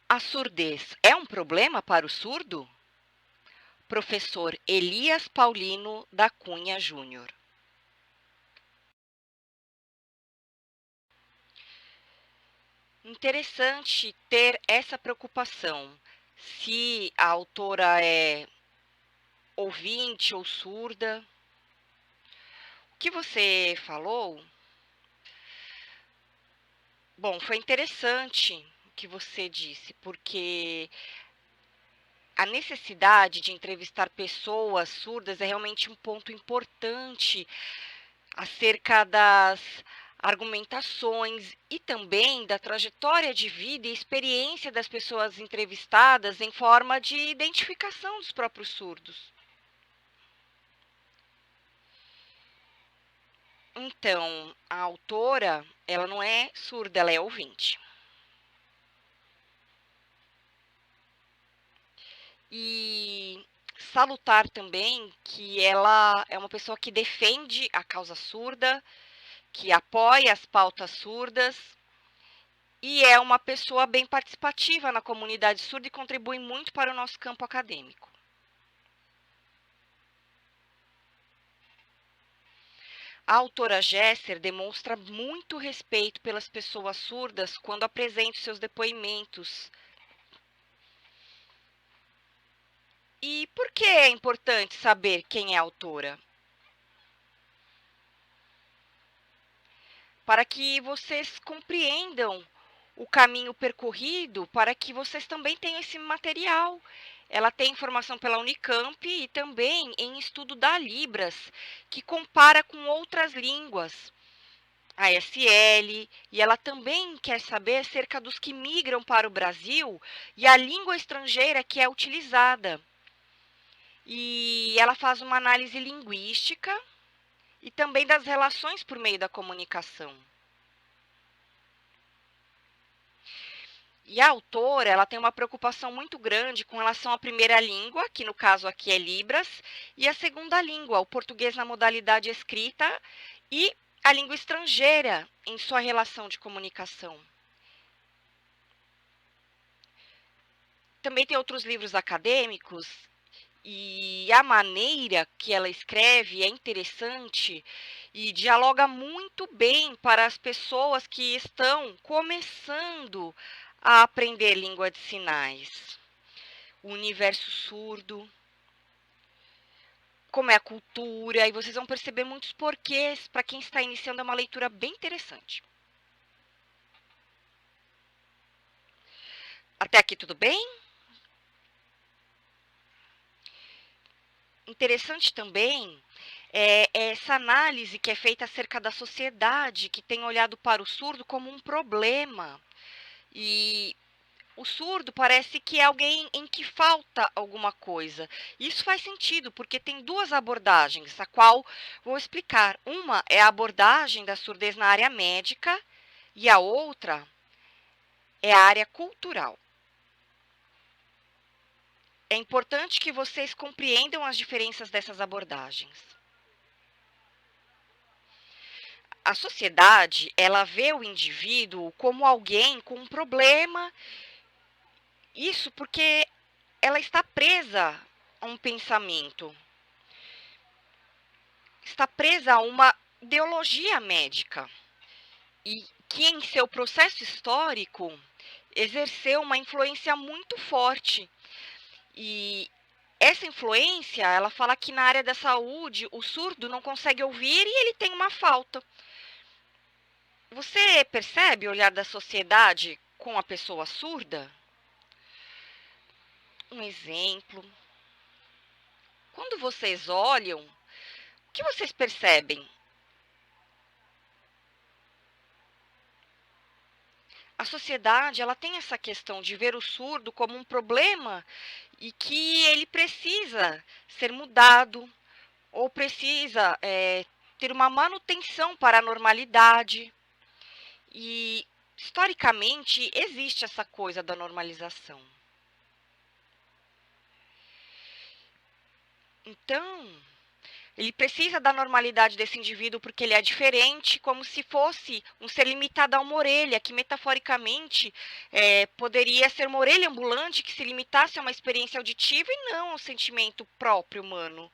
A surdez é um problema para o surdo? Professor Elias Paulino da Cunha Júnior. Interessante ter essa preocupação. Se a autora é ouvinte ou surda. O que você falou? Bom, foi interessante o que você disse, porque a necessidade de entrevistar pessoas surdas é realmente um ponto importante acerca das argumentações e também da trajetória de vida e experiência das pessoas entrevistadas em forma de identificação dos próprios surdos. Então, a autora, ela não é surda, ela é ouvinte. E salutar também que ela é uma pessoa que defende a causa surda, que apoia as pautas surdas e é uma pessoa bem participativa na comunidade surda e contribui muito para o nosso campo acadêmico. A autora Gesser demonstra muito respeito pelas pessoas surdas quando apresenta seus depoimentos. E por que é importante saber quem é a autora? Para que vocês compreendam o caminho percorrido, para que vocês também tenham esse material. Ela tem informação pela Unicamp e também em estudo da Libras, que compara com outras línguas, a SL, e ela também quer saber acerca dos que migram para o Brasil e a língua estrangeira que é utilizada. E ela faz uma análise linguística e também das relações por meio da comunicação. E a autora, ela tem uma preocupação muito grande com relação à primeira língua, que no caso aqui é Libras, e a segunda língua, o português na modalidade escrita, e a língua estrangeira em sua relação de comunicação. Também tem outros livros acadêmicos, e a maneira que ela escreve é interessante e dialoga muito bem para as pessoas que estão começando a aprender língua de sinais. O universo surdo, como é a cultura, e vocês vão perceber muitos porquês. Para quem está iniciando, é uma leitura bem interessante. Até aqui tudo bem? Interessante também é essa análise que é feita acerca da sociedade, que tem olhado para o surdo como um problema. E o surdo parece que é alguém em que falta alguma coisa. Isso faz sentido, porque tem duas abordagens, a qual vou explicar. Uma é a abordagem da surdez na área médica e a outra é a área cultural. É importante que vocês compreendam as diferenças dessas abordagens. A sociedade, ela vê o indivíduo como alguém com um problema, isso porque ela está presa a um pensamento, está presa a uma ideologia médica e que em seu processo histórico exerceu uma influência muito forte. E essa influência, ela fala que na área da saúde o surdo não consegue ouvir e ele tem uma falta. Você percebe o olhar da sociedade com a pessoa surda? Um exemplo. Quando vocês olham, o que vocês percebem? A sociedade, ela tem essa questão de ver o surdo como um problema e que ele precisa ser mudado ou precisa ter uma manutenção para a normalidade. E, historicamente, existe essa coisa da normalização. Então, Ele precisa da normalidade desse indivíduo porque ele é diferente, como se fosse um ser limitado a uma orelha, que metaforicamente poderia ser uma orelha ambulante que se limitasse a uma experiência auditiva e não a um sentimento próprio humano.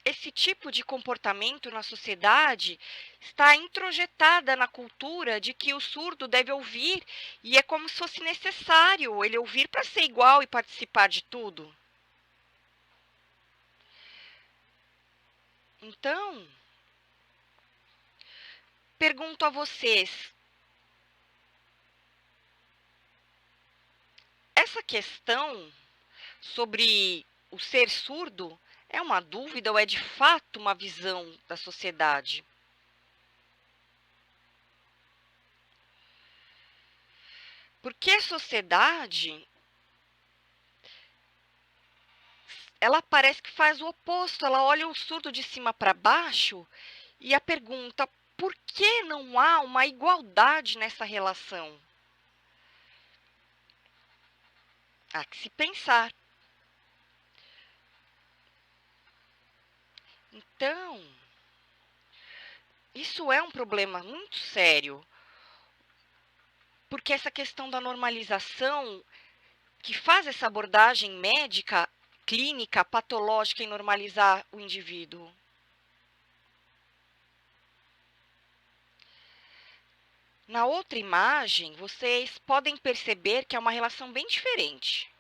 Esse tipo de comportamento na sociedade está introjetada na cultura de que o surdo deve ouvir e é como se fosse necessário ele ouvir para ser igual e participar de tudo. Então, pergunto a vocês, essa questão sobre o ser surdo é uma dúvida ou é de fato uma visão da sociedade? Porque a sociedade, ela parece que faz o oposto, ela olha o surdo de cima para baixo e a pergunta: por que não há uma igualdade nessa relação? Há que se pensar. Então, isso é um problema muito sério, porque essa questão da normalização, que faz essa abordagem médica, clínica, patológica em normalizar o indivíduo. Na outra imagem, vocês podem perceber que é uma relação bem diferente.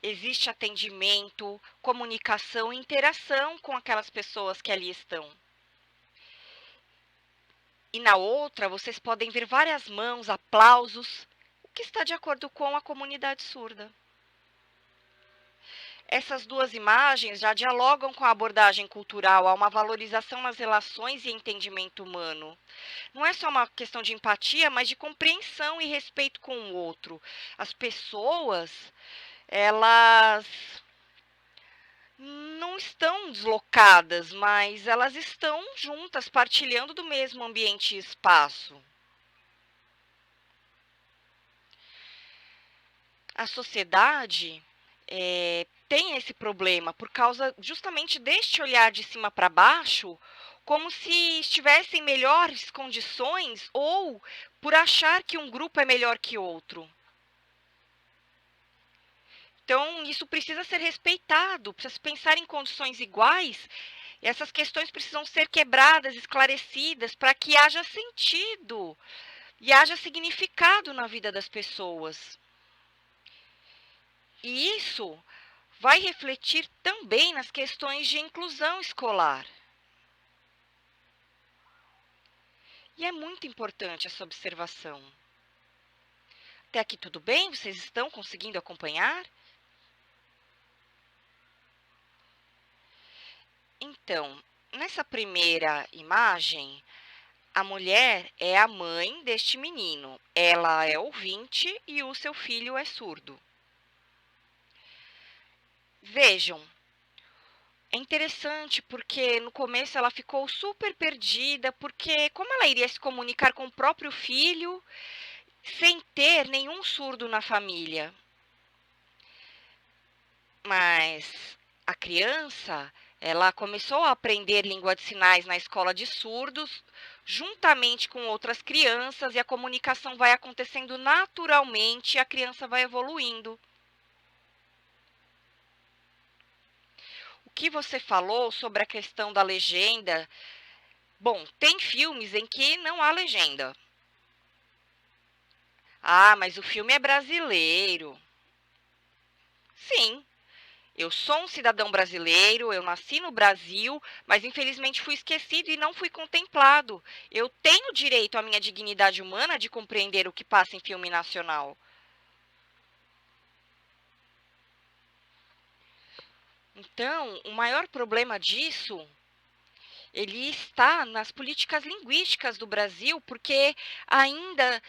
Existe atendimento, comunicação e interação com aquelas pessoas que ali estão. E na outra, vocês podem ver várias mãos, aplausos, o que está de acordo com a comunidade surda. Essas duas imagens já dialogam com a abordagem cultural, há uma valorização nas relações e entendimento humano. Não é só uma questão de empatia, mas de compreensão e respeito com o outro. As pessoas, elas não estão deslocadas, mas elas estão juntas, partilhando do mesmo ambiente e espaço. A sociedade tem esse problema por causa justamente deste olhar de cima para baixo, como se estivessem em melhores condições ou por achar que um grupo é melhor que outro. Então, isso precisa ser respeitado, precisa se pensar em condições iguais, e essas questões precisam ser quebradas, esclarecidas, para que haja sentido e haja significado na vida das pessoas. E isso vai refletir também nas questões de inclusão escolar. E é muito importante essa observação. Até aqui tudo bem? Vocês estão conseguindo acompanhar? Então, nessa primeira imagem, a mulher é a mãe deste menino. Ela é ouvinte e o seu filho é surdo. Vejam, é interessante porque no começo ela ficou super perdida, porque como ela iria se comunicar com o próprio filho sem ter nenhum surdo na família? Mas a criança, ela começou a aprender língua de sinais na escola de surdos, juntamente com outras crianças, e a comunicação vai acontecendo naturalmente e a criança vai evoluindo. O que você falou sobre a questão da legenda? Bom, tem filmes em que não há legenda. Ah, mas o filme é brasileiro. Sim, eu sou um cidadão brasileiro, eu nasci no Brasil, mas infelizmente fui esquecido e não fui contemplado. Eu tenho direito à minha dignidade humana de compreender o que passa em filme nacional. Então, o maior problema disso, ele está nas políticas linguísticas do Brasil, porque ainda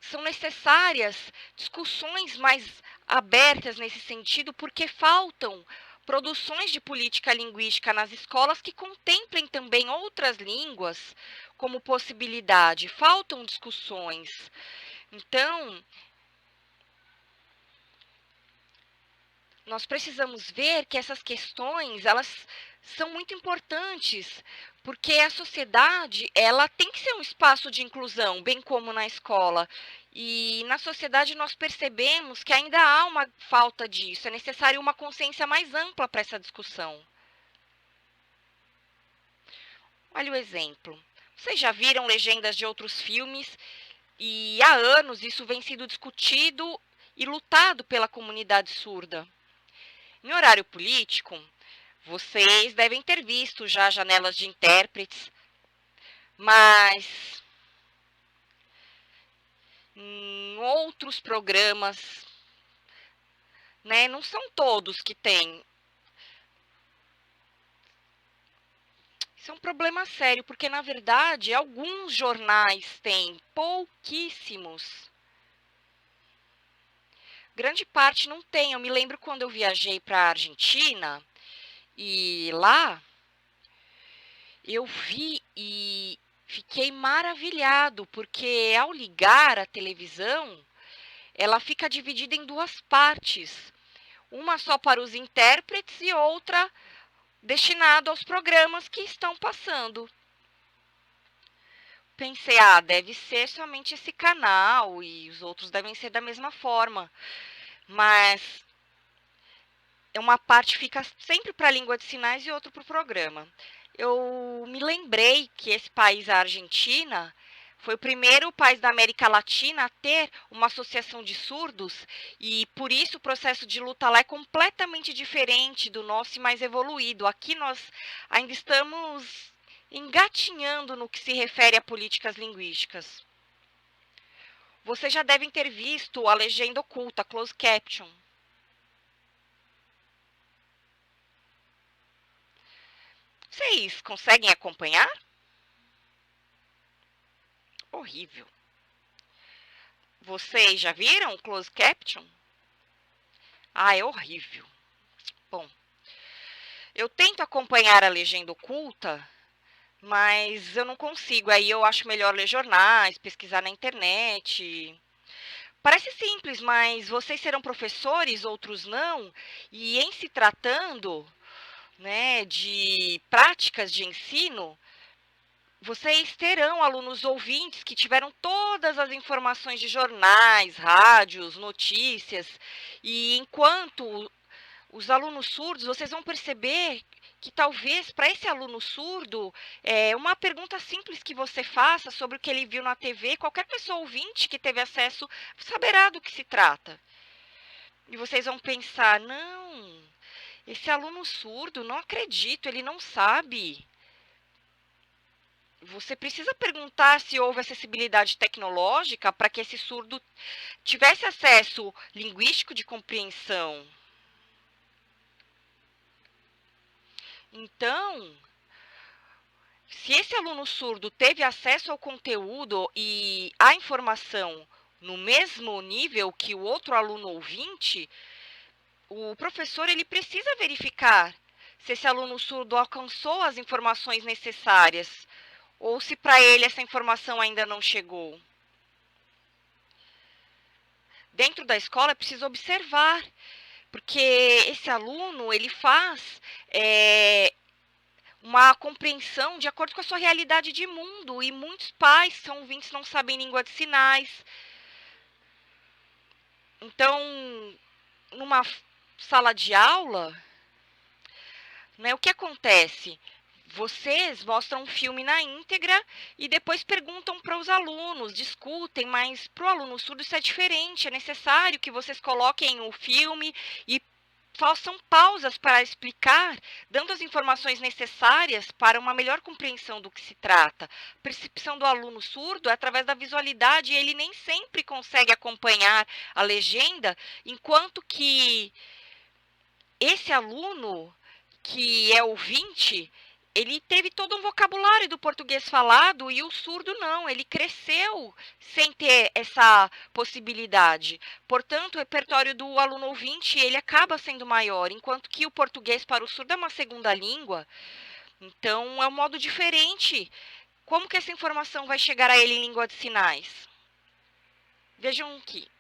são necessárias discussões mais abertas nesse sentido, porque faltam produções de política linguística nas escolas que contemplem também outras línguas como possibilidade. Faltam discussões. Então, nós precisamos ver que essas questões, elas são muito importantes, porque a sociedade, ela tem que ser um espaço de inclusão, bem como na escola. E na sociedade nós percebemos que ainda há uma falta disso, é necessário uma consciência mais ampla para essa discussão. Olha o exemplo. Vocês já viram legendas de outros filmes e há anos isso vem sendo discutido e lutado pela comunidade surda. Em horário político, vocês devem ter visto já janelas de intérpretes, mas em outros programas, né, não são todos que têm. Isso é um problema sério, porque na verdade alguns jornais têm, pouquíssimos. Grande parte não tem. Eu me lembro quando eu viajei para a Argentina e lá eu vi e fiquei maravilhado, porque ao ligar a televisão, ela fica dividida em duas partes. Uma só para os intérpretes e outra destinada aos programas que estão passando. Pensei, deve ser somente esse canal e os outros devem ser da mesma forma. Mas uma parte fica sempre para a língua de sinais e outra para o programa. Eu me lembrei que esse país, a Argentina, foi o primeiro país da América Latina a ter uma associação de surdos e por isso o processo de luta lá é completamente diferente do nosso e mais evoluído. Aqui nós ainda estamos engatinhando no que se refere a políticas linguísticas. Vocês já devem ter visto a legenda oculta, closed caption. Vocês conseguem acompanhar? Horrível. Vocês já viram o closed caption? É horrível. Bom, eu tento acompanhar a legenda oculta, mas eu não consigo. Aí eu acho melhor ler jornais, pesquisar na internet. Parece simples, mas vocês serão professores, outros não, e em se tratando, né, de práticas de ensino, vocês terão alunos ouvintes que tiveram todas as informações de jornais, rádios, notícias, e enquanto os alunos surdos, vocês vão perceber que talvez para esse aluno surdo, uma pergunta simples que você faça sobre o que ele viu na TV, qualquer pessoa ouvinte que teve acesso saberá do que se trata. E vocês vão pensar, não, esse aluno surdo, não acredito, ele não sabe. Você precisa perguntar se houve acessibilidade tecnológica para que esse surdo tivesse acesso linguístico de compreensão. Então, se esse aluno surdo teve acesso ao conteúdo e à informação no mesmo nível que o outro aluno ouvinte, o professor ele precisa verificar se esse aluno surdo alcançou as informações necessárias ou se para ele essa informação ainda não chegou. Dentro da escola é preciso observar, porque esse aluno ele faz uma compreensão de acordo com a sua realidade de mundo, e muitos pais são ouvintes não sabem língua de sinais. Então, numa sala de aula, né, o que acontece? Vocês mostram um filme na íntegra e depois perguntam para os alunos, discutem, mas para o aluno surdo isso é diferente. É necessário que vocês coloquem o filme e façam pausas para explicar, dando as informações necessárias para uma melhor compreensão do que se trata. A percepção do aluno surdo é através da visualidade e ele nem sempre consegue acompanhar a legenda, enquanto que esse aluno que é ouvinte, ele teve todo um vocabulário do português falado e o surdo não, ele cresceu sem ter essa possibilidade. Portanto, o repertório do aluno ouvinte, ele acaba sendo maior, enquanto que o português para o surdo é uma segunda língua. Então, é um modo diferente. Como que essa informação vai chegar a ele em língua de sinais? Vejam aqui.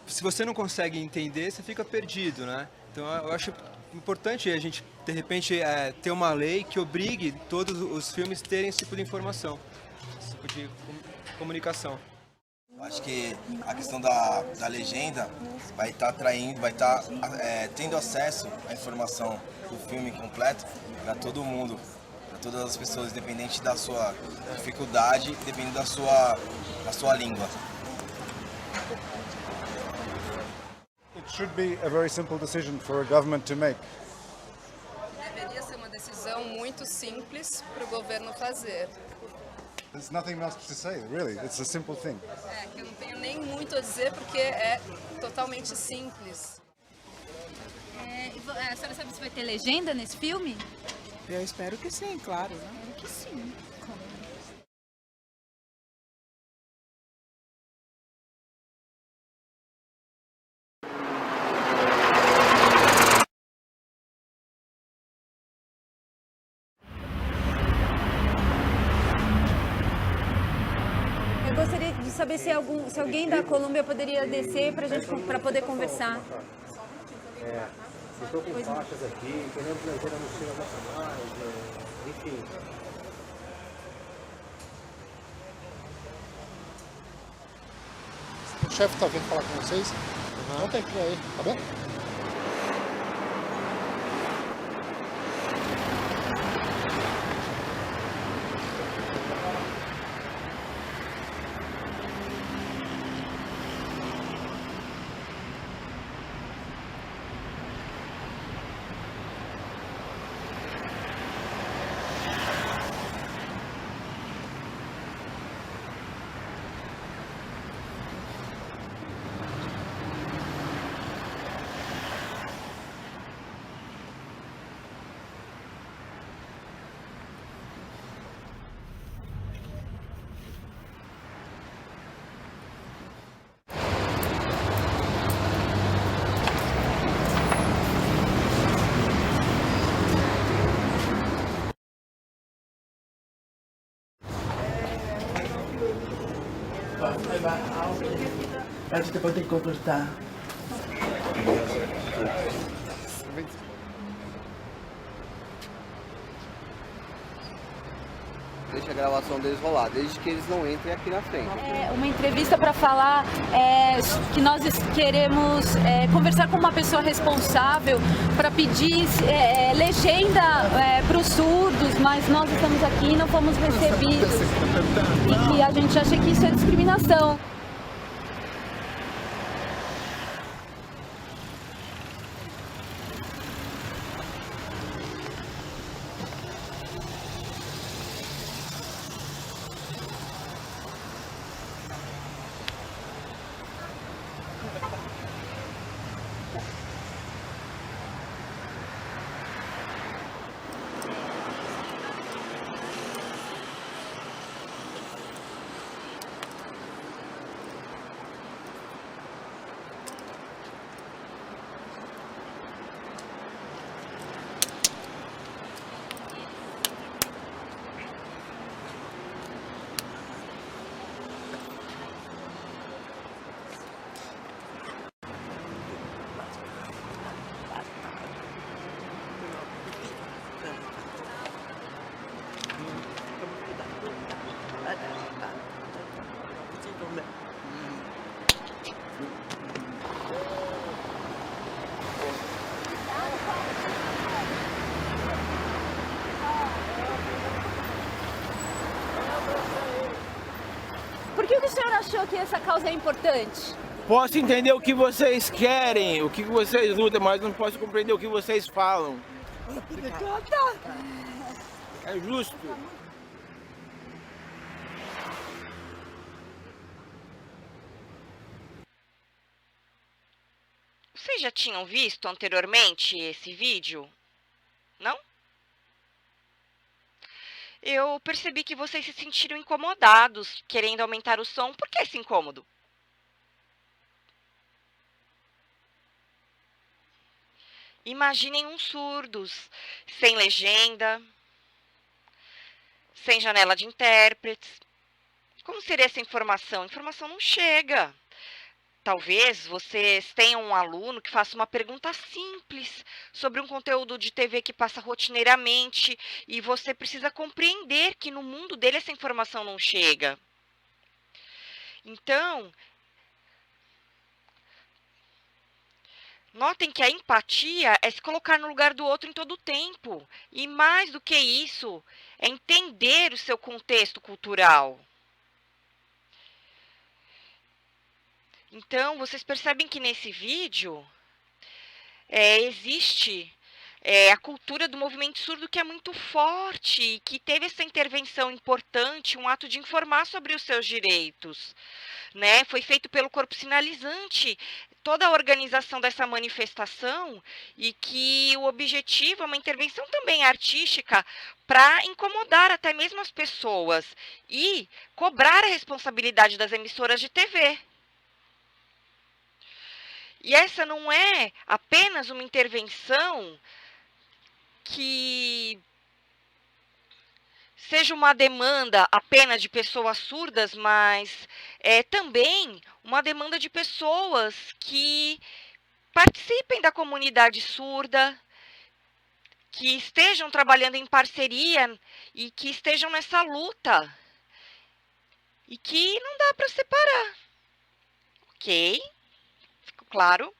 se você não consegue entender, você fica perdido, né? Então eu acho importante a gente, de repente, ter uma lei que obrigue todos os filmes a terem esse tipo de informação, esse tipo de comunicação. Acho que a questão da legenda vai estar atraindo, vai estar tendo acesso à informação do filme completo para todo mundo, para todas as pessoas, independente da sua dificuldade, dependendo da sua língua. It should be a very simple decision for a government to make. Deveria ser uma decisão muito simples para o governo fazer. There's nothing else to say, really. It's a simple thing. Que eu não tenho nem muito a dizer porque é totalmente simples. A senhora sabe se vai ter legenda nesse filme? Eu espero que sim, claro. Né? Espero que sim. Eu gostaria de saber se alguém da Colômbia poderia descer para poder conversar. Estou com faixas aqui, queremos legenda nos cinemas nacionais, enfim. O chefe está vindo falar com vocês. Não tem que ir aí, tá bom? A gente depois tem que conversar. Deixa a gravação deles rolar, desde que eles não entrem aqui na frente. É uma entrevista para falar que nós queremos conversar com uma pessoa responsável para pedir legenda para os surdos, mas nós estamos aqui e não fomos recebidos. E que a gente acha que isso é discriminação. Por que o senhor achou que essa causa é importante? Posso entender o que vocês querem, o que vocês lutam, mas não posso compreender o que vocês falam. É justo. Vocês já tinham visto anteriormente esse vídeo? Não? Eu percebi que vocês se sentiram incomodados, querendo aumentar o som. Por que esse incômodo? Imaginem uns surdos, sem legenda, sem janela de intérpretes. Como seria essa informação? A informação não chega. Talvez vocês tenham um aluno que faça uma pergunta simples sobre um conteúdo de TV que passa rotineiramente e você precisa compreender que no mundo dele essa informação não chega. Então, notem que a empatia é se colocar no lugar do outro em todo o tempo. E mais do que isso, é entender o seu contexto cultural. Então, vocês percebem que nesse vídeo existe a cultura do movimento surdo que é muito forte e que teve essa intervenção importante, um ato de informar sobre os seus direitos. Né? Foi feito pelo corpo sinalizante toda a organização dessa manifestação e que o objetivo é uma intervenção também artística para incomodar até mesmo as pessoas e cobrar a responsabilidade das emissoras de TV. E essa não é apenas uma intervenção que seja uma demanda apenas de pessoas surdas, mas é também uma demanda de pessoas que participem da comunidade surda, que estejam trabalhando em parceria e que estejam nessa luta. E que não dá para separar. Ok? Ficou claro?